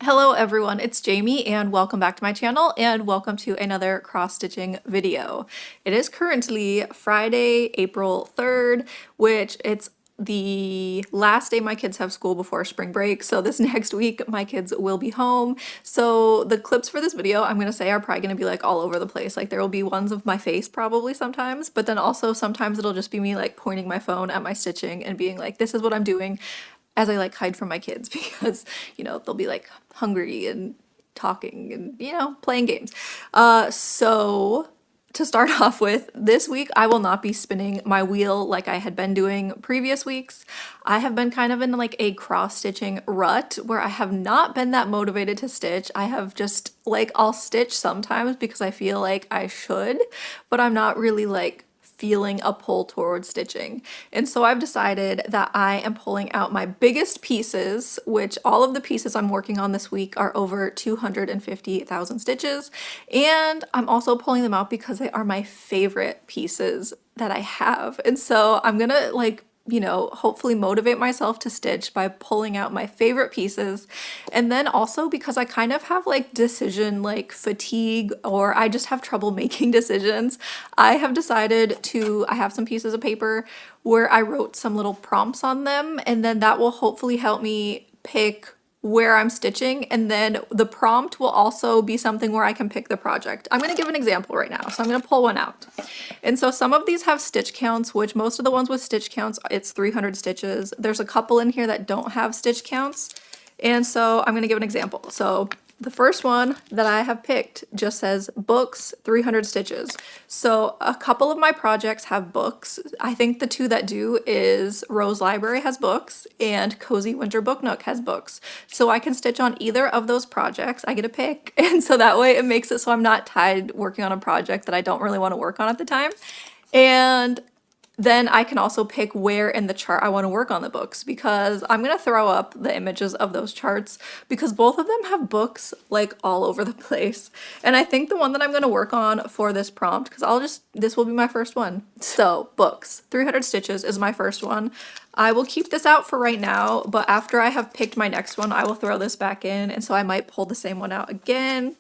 Hello everyone, it's Jamie and welcome back to my channel and welcome to another cross-stitching video. It is currently Friday, April 3rd, which it's the last day my kids have school before spring break. So this next week my kids will be home. So the clips for this video I'm gonna say are probably gonna be like all over the place. Like there will be ones of my face probably sometimes, but then also sometimes it'll just be me like pointing my phone at my stitching and being like, this is what I'm doing, as I like hide from my kids because, they'll be like hungry and talking and, playing games. So to start off with, this week I will not be spinning my wheel like I had been doing previous weeks. I have been kind of in like a cross-stitching rut where I have not been that motivated to stitch. I have just like, I'll stitch sometimes because I feel like I should, but I'm not really like feeling a pull towards stitching. And so I've decided that I am pulling out my biggest pieces, which all of the pieces I'm working on this week are over 250,000 stitches. And I'm also pulling them out because they are my favorite pieces that I have. And so I'm gonna hopefully motivate myself to stitch by pulling out my favorite pieces. And then also because I kind of have like decision like fatigue, or I just have trouble making decisions, I have decided I have some pieces of paper where I wrote some little prompts on them, and then that will hopefully help me pick where I'm stitching, and then the prompt will also be something where I can pick the project. I'm gonna give an example right now, so I'm gonna pull one out. And so some of these have stitch counts, which most of the ones with stitch counts, it's 300 stitches. There's a couple in here that don't have stitch counts, and so I'm gonna give an example. So the first one that I have picked just says books, 300 stitches. So a couple of my projects have books. I think the two that do is Rose Library has books and Cozy Winter Book Nook has books. So I can stitch on either of those projects. I get a pick. And so that way it makes it so I'm not tied working on a project that I don't really want to work on at the time. And then I can also pick where in the chart I want to work on the books, because I'm going to throw up the images of those charts because both of them have books like all over the place. And I think the one that I'm going to work on for this prompt, because this will be my first one. So books, 300 stitches is my first one. I will keep this out for right now, but after I have picked my next one, I will throw this back in. And so I might pull the same one out again.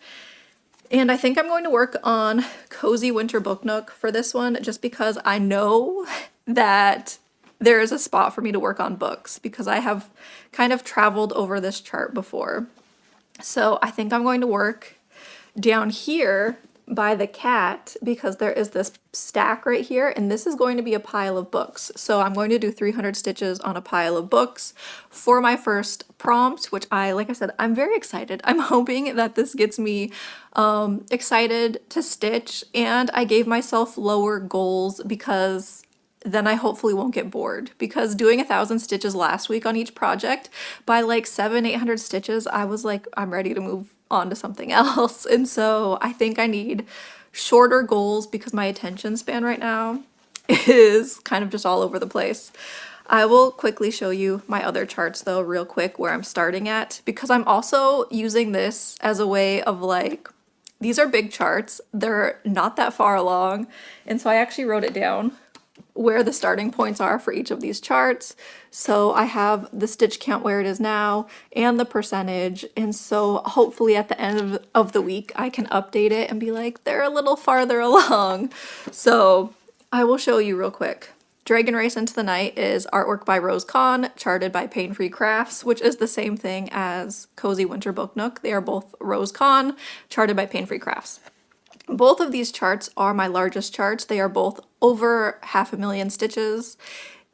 And I think I'm going to work on Cozy Winter Book Nook for this one, just because I know that there is a spot for me to work on books, because I have kind of traveled over this chart before. So I think I'm going to work down here by the cat, because there is this stack right here, and this is going to be a pile of books. So I'm going to do 300 stitches on a pile of books for my first prompt, which like I said, I'm very excited. I'm hoping that this gets me excited to stitch, and I gave myself lower goals because then I hopefully won't get bored, because doing 1,000 stitches last week on each project, by like 700-800 stitches, I was like, I'm ready to move on to something else. And so I think I need shorter goals because my attention span right now is kind of just all over the place. I will quickly show you my other charts though real quick where I'm starting at, because I'm also using this as a way of like, these are big charts, they're not that far along, and so I actually wrote it down where the starting points are for each of these charts. So I have the stitch count where it is now and the percentage, and so hopefully at the end of the week I can update it and be like, they're a little farther along. So I will show you real quick. Dragon Race Into the Night is artwork by Rose Kahn, charted by Pain Free Crafts, which is the same thing as Cozy Winter Book Nook. They are both Rose Kahn, charted by Pain Free Crafts. Both of these charts are my largest charts. They are both over 500,000 stitches.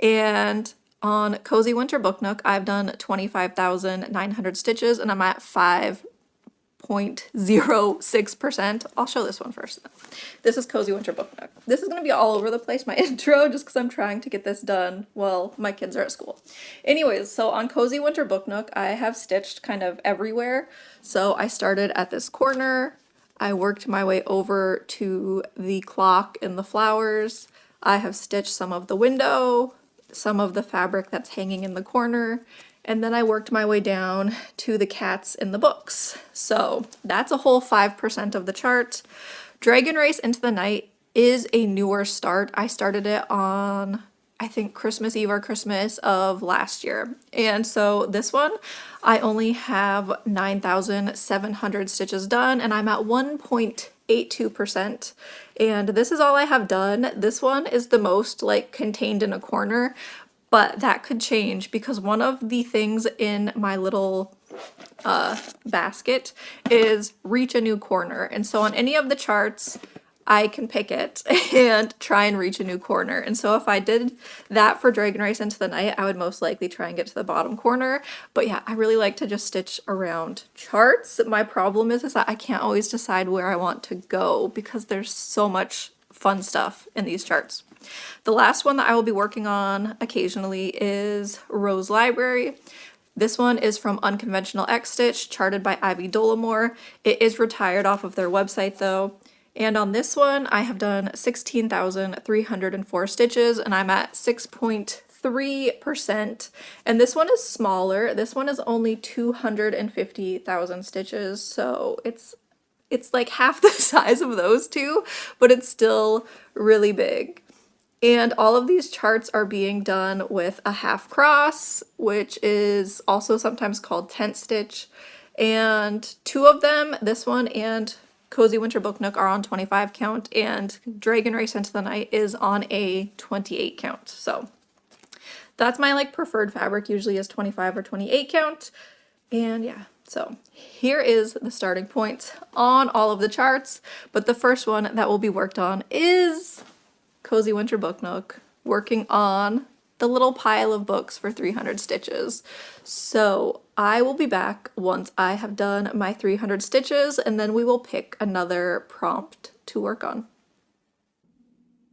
And on Cozy Winter Book Nook, I've done 25,900 stitches, and I'm at 5.06%. I'll show this one first. This is Cozy Winter Book Nook. This is going to be all over the place, my intro, just because I'm trying to get this done while my kids are at school. Anyways, so on Cozy Winter Book Nook, I have stitched kind of everywhere. So I started at this corner. I worked my way over to the clock and the flowers. I have stitched some of the window, some of the fabric that's hanging in the corner, and then I worked my way down to the cats in the books. So that's a whole 5% of the chart. Dragon Race Into the Night is a newer start. I started it on I think Christmas Eve or Christmas of last year. And so this one, I only have 9,700 stitches done, and I'm at 1.82%. And this is all I have done. This one is the most like contained in a corner, but that could change because one of the things in my little basket is reach a new corner. And so on any of the charts, I can pick it and try and reach a new corner. And so if I did that for Dragon Race Into the Night, I would most likely try and get to the bottom corner. But yeah, I really like to just stitch around charts. My problem is that I can't always decide where I want to go because there's so much fun stuff in these charts. The last one that I will be working on occasionally is Rose Library. This one is from UnconventionalXstitch, charted by Ivy Dollamore. It is retired off of their website though. And on this one, I have done 16,304 stitches, and I'm at 6.3%. And this one is smaller. This one is only 250,000 stitches, so it's like half the size of those two, but it's still really big. And all of these charts are being done with a half cross, which is also sometimes called tent stitch. And two of them, this one and Cozy Winter Book Nook, are on 25 count, and Dragon Race Into the Night is on a 28 count. So that's my like preferred fabric, usually is 25 or 28 count. And yeah, so here is the starting point on all of the charts. But the first one that will be worked on is Cozy Winter Book Nook, working on the little pile of books for 300 stitches. So I will be back once I have done my 300 stitches, and then we will pick another prompt to work on.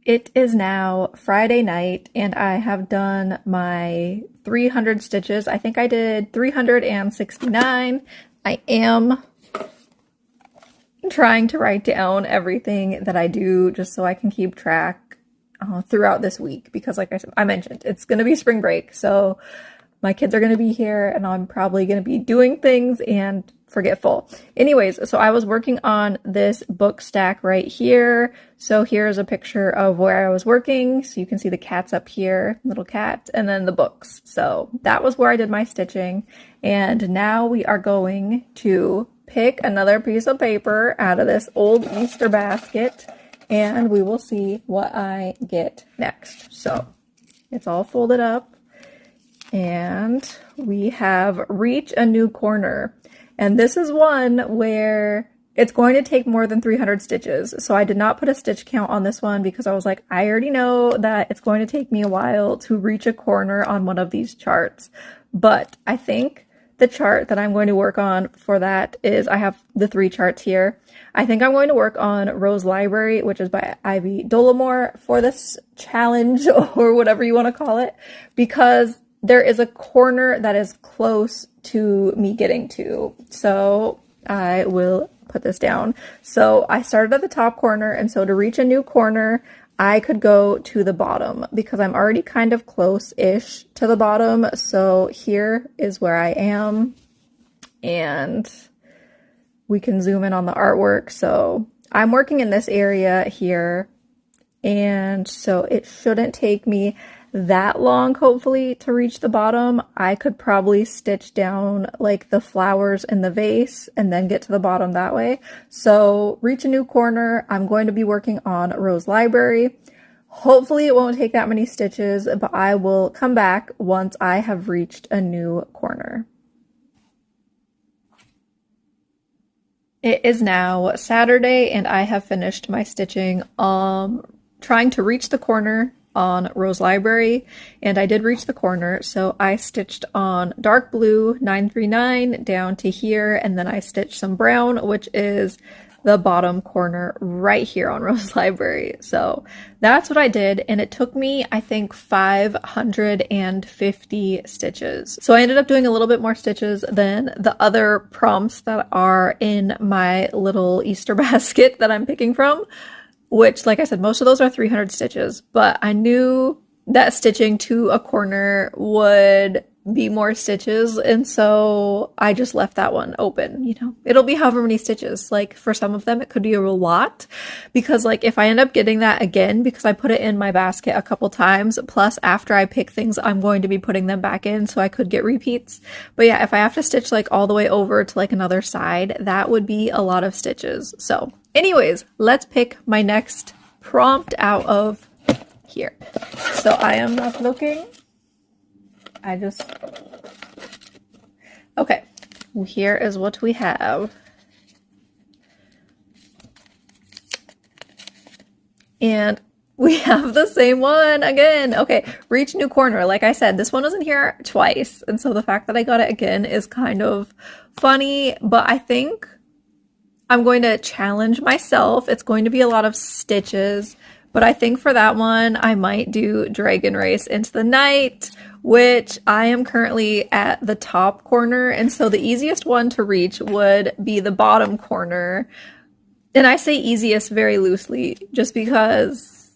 It is now Friday night, and I have done my 300 stitches. I think I did 369. I am trying to write down everything that I do just so I can keep track throughout this week, because like I mentioned, it's going to be spring break, so my kids are going to be here and I'm probably going to be doing things and forgetful. Anyways, so I was working on this book stack right here. So here's a picture of where I was working. So you can see the cats up here, little cat, and then the books. So that was where I did my stitching. And now we are going to pick another piece of paper out of this old Easter basket, and we will see what I get next. So it's all folded up, and we have reach a new corner. And this is one where it's going to take more than 300 stitches. So I did not put a stitch count on this one because I was like, I already know that it's going to take me a while to reach a corner on one of these charts. But I think the chart that I'm going to work on for that is, I have the 3 charts here. I think I'm going to work on Rose Library, which is by Ivy Dollamore, for this challenge or whatever you want to call it, because there is a corner that is close to me getting to. So I will put this down. So I started at the top corner, and so to reach a new corner, I could go to the bottom because I'm already kind of close-ish to the bottom. So here is where I am, and we can zoom in on the artwork. So I'm working in this area here, and so it shouldn't take me that long, hopefully, to reach the bottom. I could probably stitch down like the flowers in the vase and then get to the bottom that way. So reach a new corner. I'm going to be working on Rose Library. Hopefully it won't take that many stitches, but I will come back once I have reached a new corner. It is now Saturday, and I have finished my stitching trying to reach the corner on Rose Library, and I did reach the corner. So I stitched on dark blue 939 down to here, and then I stitched some brown, which is the bottom corner right here on Rose Library. So that's what I did, and it took me, I think, 550 stitches. So I ended up doing a little bit more stitches than the other prompts that are in my little Easter basket that I'm picking from, which, like I said, most of those are 300 stitches, but I knew that stitching to a corner would be more stitches, and so I just left that one open. You know, it'll be however many stitches. Like for some of them it could be a lot, because like if I end up getting that again, because I put it in my basket a couple times, plus after I pick things I'm going to be putting them back in, so I could get repeats. But yeah, if I have to stitch like all the way over to like another side, that would be a lot of stitches. So anyways, let's pick my next prompt out of here. So I am not looking. Okay, here is what we have. And we have the same one again. Okay, reach new corner. Like I said, this one was in here twice. And so the fact that I got it again is kind of funny, but I think I'm going to challenge myself. It's going to be a lot of stitches, but I think for that one, I might do Dragon Race into the Night, which I am currently at the top corner. And so the easiest one to reach would be the bottom corner. And I say easiest very loosely, just because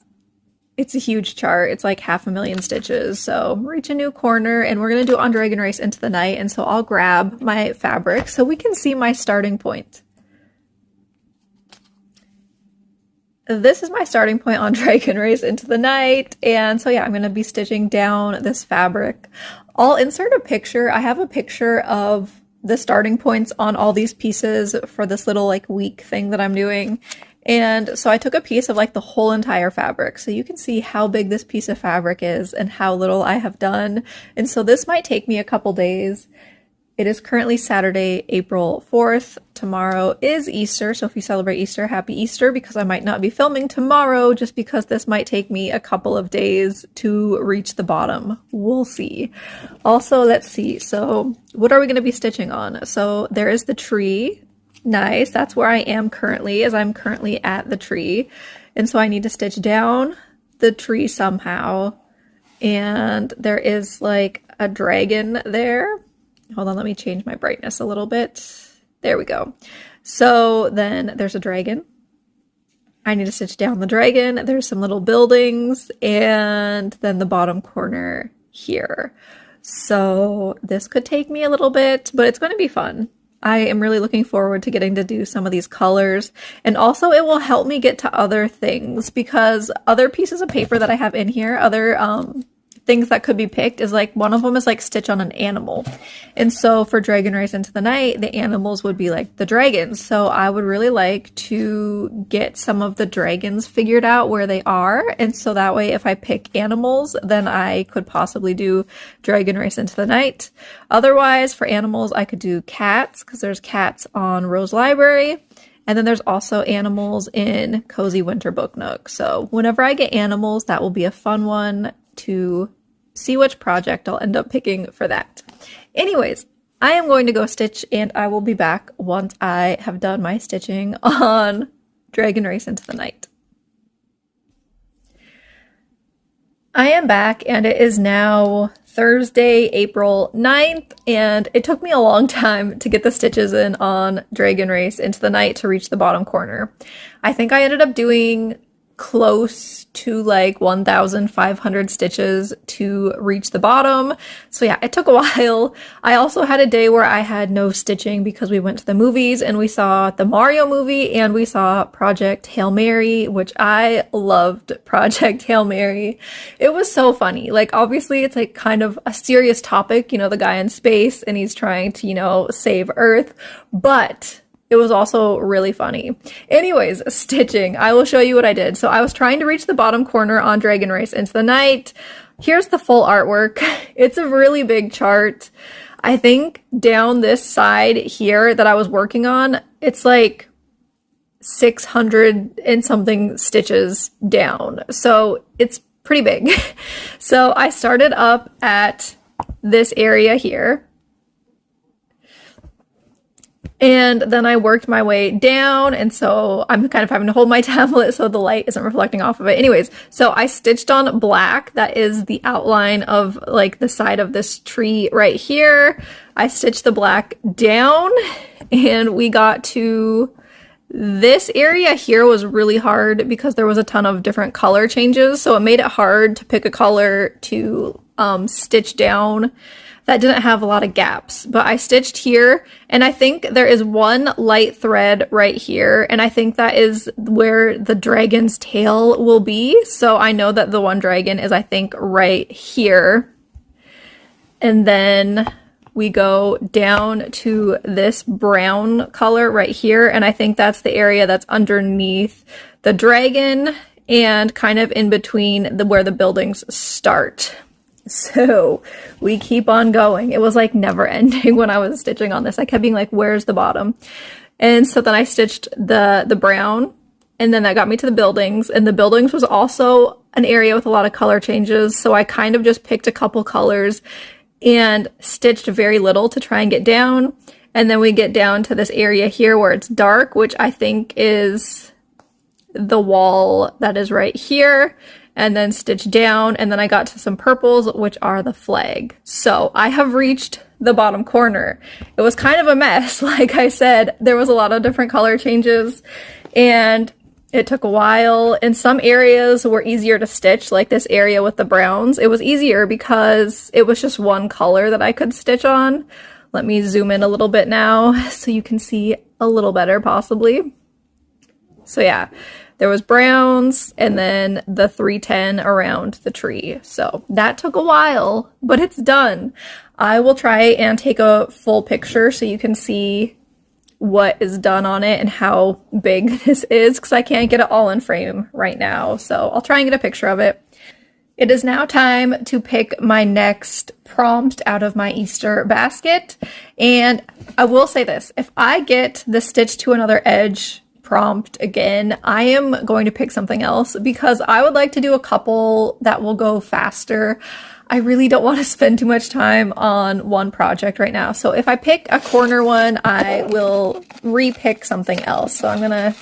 it's a huge chart. It's like 500,000 stitches. So reach a new corner, and we're going to do on Dragon Race into the Night. And so I'll grab my fabric so we can see my starting point. This is my starting point on Dragon Race into the Night, and so yeah, I'm going to be stitching down this fabric. I'll insert a picture. I have a picture of the starting points on all these pieces for this little like week thing that I'm doing. And so I took a piece of like the whole entire fabric, so you can see how big this piece of fabric is and how little I have done. And so this might take me a couple days. It is currently Saturday, April 4th. Tomorrow is Easter, so if you celebrate Easter, happy Easter, because I might not be filming tomorrow just because this might take me a couple of days to reach the bottom. We'll see. Also, let's see. So what are we going to be stitching on? So there is the tree. Nice. That's where I am currently, as I'm currently at the tree. And so I need to stitch down the tree somehow. And there is like a dragon there. Hold on, let me change my brightness a little bit. There we go. So then there's a dragon. I need to stitch down the dragon. There's some little buildings, and then the bottom corner here. So this could take me a little bit, but it's going to be fun. I am really looking forward to getting to do some of these colors, and also it will help me get to other things, because other pieces of paper that I have in here, other things that could be picked, is like one of them is like stitch on an animal. And so for Dragon Race into the Night, the animals would be like the dragons. So I would really like to get some of the dragons figured out where they are. And so that way, if I pick animals, then I could possibly do Dragon Race into the Night. Otherwise, for animals, I could do cats, because there's cats on Rose Library. And then there's also animals in Cozy Winter Book Nook. So whenever I get animals, that will be a fun one to see which project I'll end up picking for that. Anyways, I am going to go stitch, and I will be back once I have done my stitching on Dragon Race into the Night. I am back, and it is now Thursday, April 9th, and it took me a long time to get the stitches in on Dragon Race into the Night to reach the bottom corner. I think I ended up doing close to like 1,500 stitches to reach the bottom. So yeah, it took a while. I also had a day where I had no stitching because we went to the movies and we saw the Mario movie and we saw Project Hail Mary, which I loved Project Hail Mary. It was so funny. Like, obviously it's like kind of a serious topic, you know, the guy in space and he's trying to, you know, save Earth, but it was also really funny. Anyways, stitching. I will show you what I did. So I was trying to reach the bottom corner on Dragon Race into the Night. Here's the full artwork. It's a really big chart. I think down this side here that I was working on, it's like 600 and something stitches down. So it's pretty big. So I started up at this area here. And then I worked my way down, and so I'm kind of having to hold my tablet so the light isn't reflecting off of it. Anyways, so I stitched on black. That is the outline of like the side of this tree right here. I stitched the black down, and we got to this area here was really hard because there was a ton of different color changes. So it made it hard to pick a color to stitch down. that didn't have a lot of gaps, but I stitched here, and I think there is one light thread right here, and I think that is where the dragon's tail will be. So I know that the one dragon is, I think, right here. And then we go down to this brown color right here, and I think that's the area that's underneath the dragon and kind of in between where the buildings start. So we keep on going. It was like never ending when I was stitching on this. I kept being like, where's the bottom? And so then I stitched the brown, and then that got me to the buildings, and the buildings was also an area with a lot of color changes. So I kind of just picked a couple colors and stitched very little to try and get down. And then we get down to this area here where it's dark, which I think is the wall that is right here, and then stitch down, and then I got to some purples, which are the flag. So I have reached the bottom corner. It was kind of a mess. Like I said, there was a lot of different color changes, and it took a while. And some areas were easier to stitch, like this area with the browns. It was easier because it was just one color that I could stitch on. Let me zoom in a little bit now so you can see a little better, possibly. So yeah, there was browns and then the 310 around the tree. So that took a while, but it's done. I will try and take a full picture so you can see what is done on it and how big this is, because I can't get it all in frame right now. So I'll try and get a picture of it. It is now time to pick my next prompt out of my Easter basket. And I will say this, if I get the stitch to another edge prompt again, I am going to pick something else because I would like to do a couple that will go faster. I really don't want to spend too much time on one project right now. So if I pick a corner one, I will re-pick something else. So I'm gonna,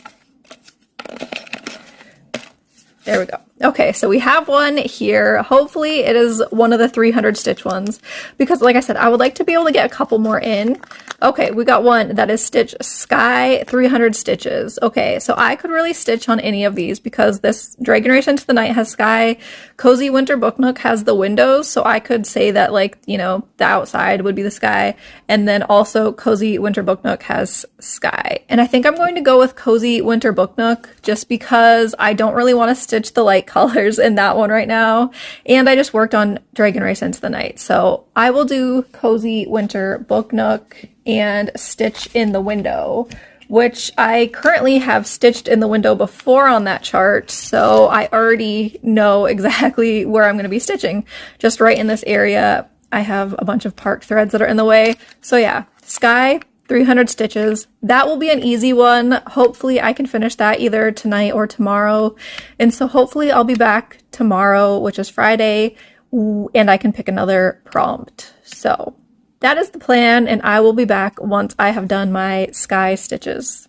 there we go. Okay, so we have one here. Hopefully it is one of the 300 stitch ones, because like I said, I would like to be able to get a couple more in. Okay, we got one that is stitch sky 300 stitches. Okay, so I could really stitch on any of these because this Dragon Race Into the Night has sky. Cozy Winter Book Nook has the windows, so I could say that, like, you know, the outside would be the sky, and then also Cozy Winter Book Nook has sky. And I think I'm going to go with Cozy Winter Book Nook just because I don't really want to stitch the light colors in that one right now, and I just worked on Dragon Race Into the Night, so I will do Cozy Winter Book Nook and stitch in the window, which I currently have stitched in the window before on that chart, so I already know exactly where I'm going to be stitching. Just right in this area, I have a bunch of park threads that are in the way. So yeah, sky 300 stitches. That will be an easy one. Hopefully I can finish that either tonight or tomorrow. And so hopefully I'll be back tomorrow, which is Friday, and I can pick another prompt. So that is the plan, and I will be back once I have done my sky stitches.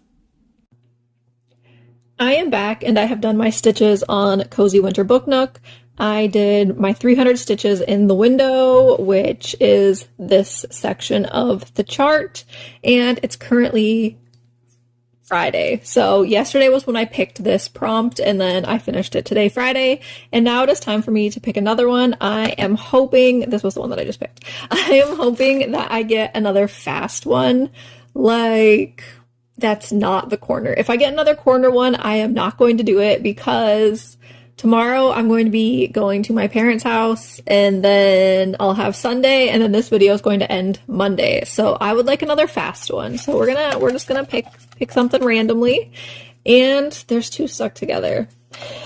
I am back, and I have done my stitches on Cozy Winter Book Nook. I did my 300 stitches in the window, which is this section of the chart, and it's currently Friday. So yesterday was when I picked this prompt, and then I finished it today, Friday, and now it is time for me to pick another one. I am hoping, this was the one that I just picked, I am hoping that I get another fast one, like that's not the corner. If I get another corner one, I am not going to do it because tomorrow I'm going to be going to my parents' house, and then I'll have Sunday, and then this video is going to end Monday. So I would like another fast one. So we're just gonna pick something randomly, and there's two stuck together.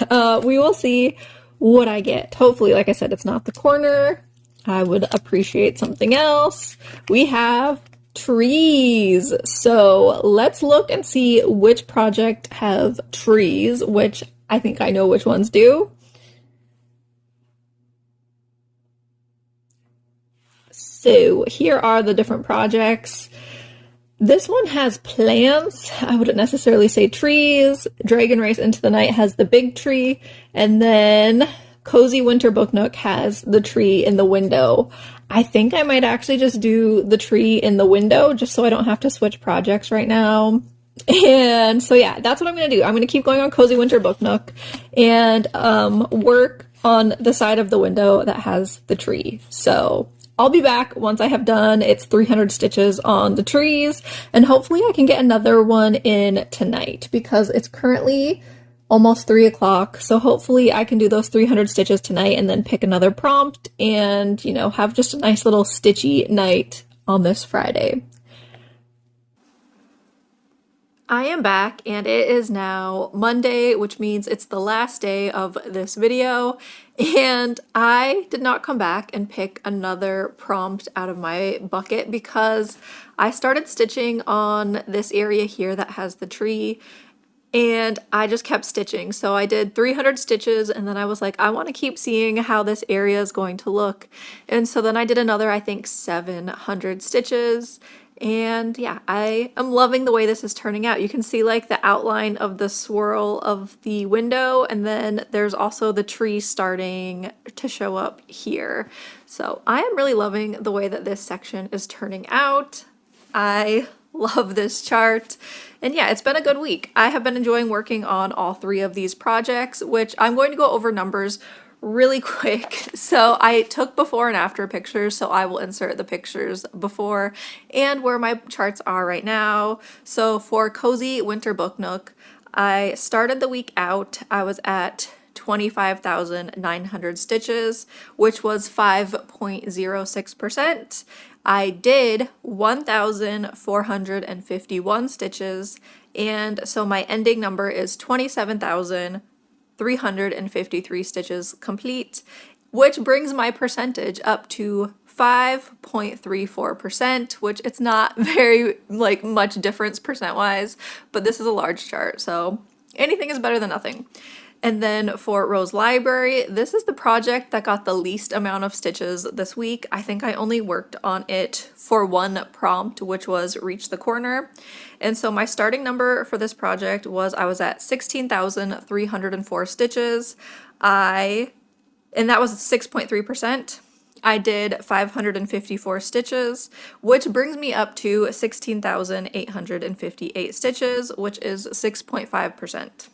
We will see what I get. Hopefully, like I said, it's not the corner. I would appreciate something else. We have trees. So let's look and see which project have trees, which I think I know which ones do. So here are the different projects. This one has plants. I wouldn't necessarily say trees. Dragon Race Into the Night has the big tree, and then Cozy Winter Book Nook has the tree in the window. I think I might actually just do the tree in the window just so I don't have to switch projects right now. And so yeah, that's what I'm going to do. I'm going to keep going on Cozy Winter Book Nook and work on the side of the window that has the tree. So I'll be back once I have done its 300 stitches on the trees, and hopefully I can get another one in tonight because it's currently almost 3 o'clock. So hopefully I can do those 300 stitches tonight and then pick another prompt and, you know, have just a nice little stitchy night on this Friday. I am back and it is now Monday, which means it's the last day of this video, and I did not come back and pick another prompt out of my bucket because I started stitching on this area here that has the tree and I just kept stitching. So I did 300 stitches and then I was like, I want to keep seeing how this area is going to look. And so then I did another, I think 700 stitches. And yeah, I am loving the way this is turning out. You can see like the outline of the swirl of the window, and then there's also the tree starting to show up here. So I am really loving the way that this section is turning out. I love this chart. And yeah, it's been a good week. I have been enjoying working on all 3 of these projects, which I'm going to go over numbers really quick. So I took before and after pictures, so I will insert the pictures before and where my charts are right now. So for Cozy Winter Book Nook, I started the week out, I was at 25,900 stitches, which was 5.06%. I did 1,451 stitches, and so my ending number is 27,353 stitches complete, which brings my percentage up to 5.34%, which it's not very like much difference percent wise, but this is a large chart, so anything is better than nothing. And then for Rose Library, this is the project that got the least amount of stitches this week. I think I only worked on it for 1 prompt, which was Reach the Corner. And so my starting number for this project was I was at 16,304 stitches. And that was 6.3%. I did 554 stitches, which brings me up to 16,858 stitches, which is 6.5%.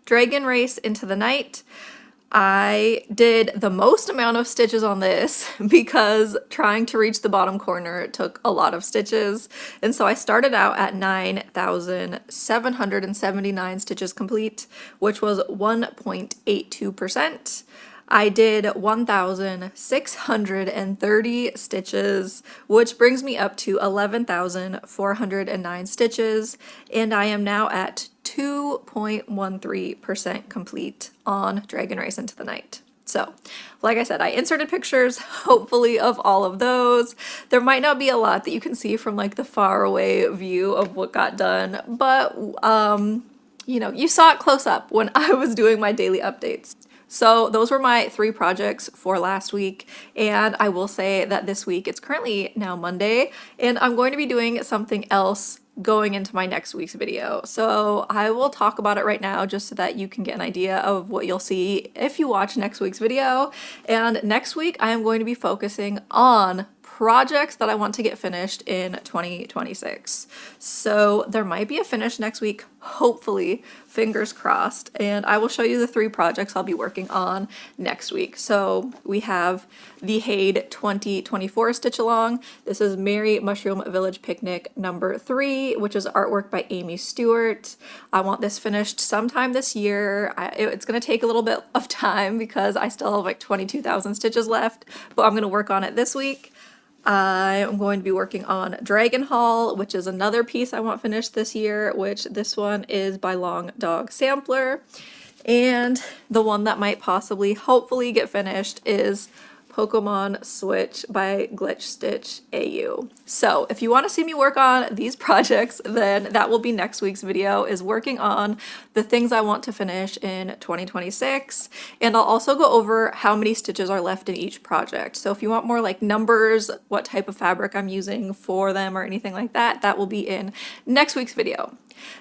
Dragon Race Into the Night. I did the most amount of stitches on this because trying to reach the bottom corner took a lot of stitches. And so I started out at 9,779 stitches complete, which was 1.82%. I did 1,630 stitches, which brings me up to 11,409 stitches, and I am now at 2.13% complete on Dragon Race Into the Night. So, like I said, I inserted pictures, hopefully, of all of those. There might not be a lot that you can see from like the far away view of what got done, but you know, you saw it close up when I was doing my daily updates. So those were my 3 projects for last week, and I will say that this week, it's currently now Monday, and I'm going to be doing something else going into my next week's video. So I will talk about it right now just so that you can get an idea of what you'll see if you watch next week's video. And next week, I am going to be focusing on projects that I want to get finished in 2026. So there might be a finish next week, hopefully, fingers crossed, and I will show you the 3 projects I'll be working on next week. So we have the Haid 2024 stitch along. This is Merry Mushroom Village Picnic number 3, which is artwork by Amy Stewart. I want this finished sometime this year. It's going to take a little bit of time because I still have like 22,000 stitches left, but I'm going to work on it this week. I am going to be working on Dragon Hall, which is another piece I want finished this year, which this one is by Long Dog Sampler. And the one that might possibly, hopefully get finished is Pokemon Switch by Glitch Stitch AU. So if you want to see me work on these projects, then that will be next week's video, is working on the things I want to finish in 2026. And I'll also go over how many stitches are left in each project. So if you want more like numbers, what type of fabric I'm using for them or anything like that, that will be in next week's video.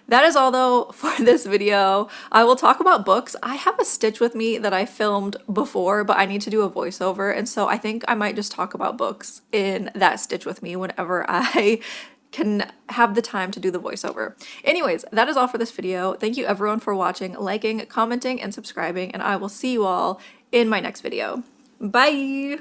That is all though for this video. I will talk about books. I have a stitch with me that I filmed before, but I need to do a voiceover, and so I think I might just talk about books in that stitch with me whenever I can have the time to do the voiceover. Anyways, that is all for this video. Thank you everyone for watching, liking, commenting, and subscribing, and I will see you all in my next video. Bye!